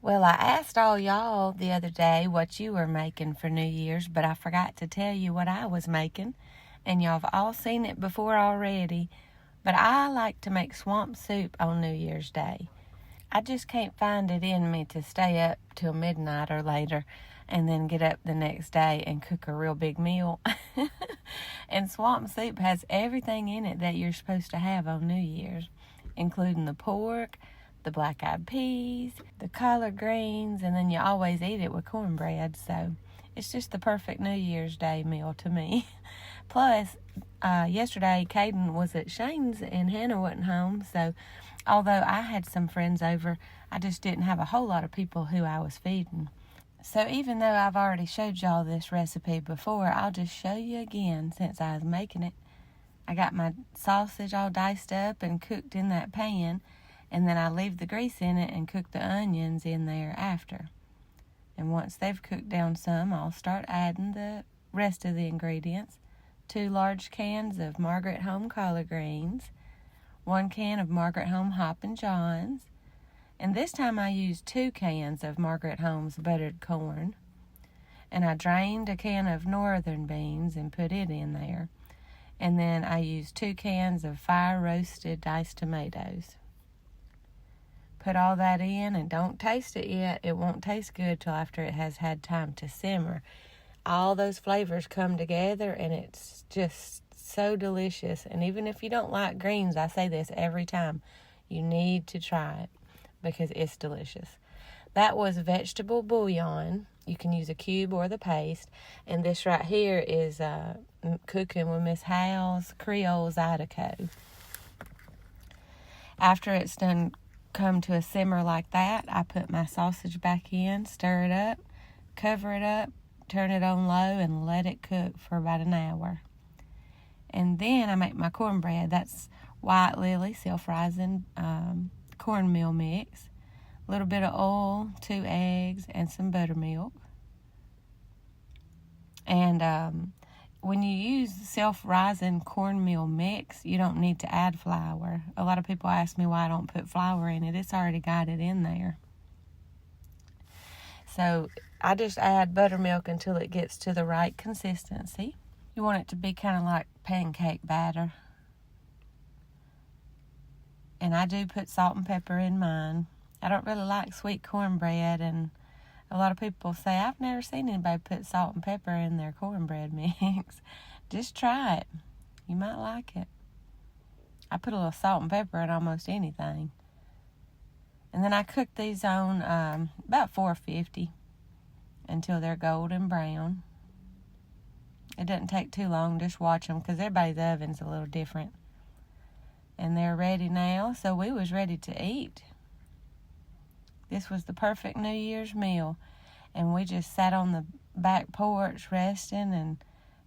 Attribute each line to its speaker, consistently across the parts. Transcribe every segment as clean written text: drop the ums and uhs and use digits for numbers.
Speaker 1: Well, I asked all y'all the other day what you were making for New Year's, but I forgot to tell you what I was making, and y'all have all seen it before already. But I like to make swamp soup on New Year's Day. I just can't find it in me to stay up till midnight or later and then get up the next day and cook a real big meal. And swamp soup has everything in it that you're supposed to have on New Year's, including the pork, the black-eyed peas, the collard greens, and then you always eat it with cornbread. So it's just the perfect New Year's Day meal to me. Plus, yesterday Caden was at Shane's and Hannah wasn't home, so although I had some friends over, I just didn't have a whole lot of people who I was feeding. So even though I've already showed y'all this recipe before, I'll just show you again since I was making it. I got my sausage all diced up and cooked in that pan, and then I leave the grease in it and cook the onions in there after. And once they've cooked down some, I'll start adding the rest of the ingredients. 2 large cans of Margaret Home collard greens, 1 can of Margaret Home Hoppin' Johns, and this time I used 2 cans of Margaret Home's buttered corn. And I drained a can of northern beans and put it in there. And then I used 2 cans of fire-roasted diced tomatoes. Put all that in and don't taste it yet. It won't taste good till after it has had time to simmer. All those flavors come together and it's just so delicious. And even if you don't like greens, I say this every time, you need to try it because it's delicious. That was vegetable bouillon. You can use a cube or the paste. And this right here is cooking with Miss Hal's Creole Zydeco. After it's done come to a simmer like that, I put my sausage back in, stir it up, cover it up, turn it on low, and let it cook for about an hour. And then I make my cornbread. That's White Lily self-rising cornmeal mix, a little bit of oil, 2 eggs, and some buttermilk. And when you use self-rising cornmeal mix, you don't need to add flour. A lot of people ask me why I don't put flour in it. It's already got it in there. So I just add buttermilk until it gets to the right consistency. You want it to be kind of like pancake batter. And I do put salt and pepper in mine. I don't really like sweet cornbread, and a lot of people say, I've never seen anybody put salt and pepper in their cornbread mix. Just try it. You might like it. I put a little salt and pepper in almost anything. And then I cook these on about 450 until they're golden brown. It doesn't take too long. Just watch them because everybody's oven's a little different. And they're ready now, so we was ready to eat. This was the perfect New Year's meal. And we just sat on the back porch resting and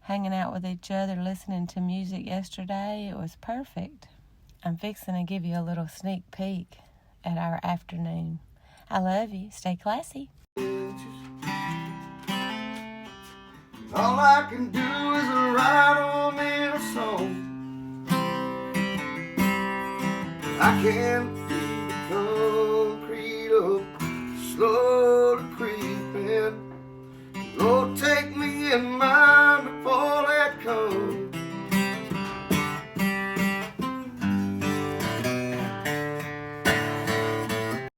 Speaker 1: hanging out with each other, listening to music yesterday. It was perfect. I'm fixing to give you a little sneak peek at our afternoon. I love you. Stay classy.
Speaker 2: All I can do is write them in a song. I can't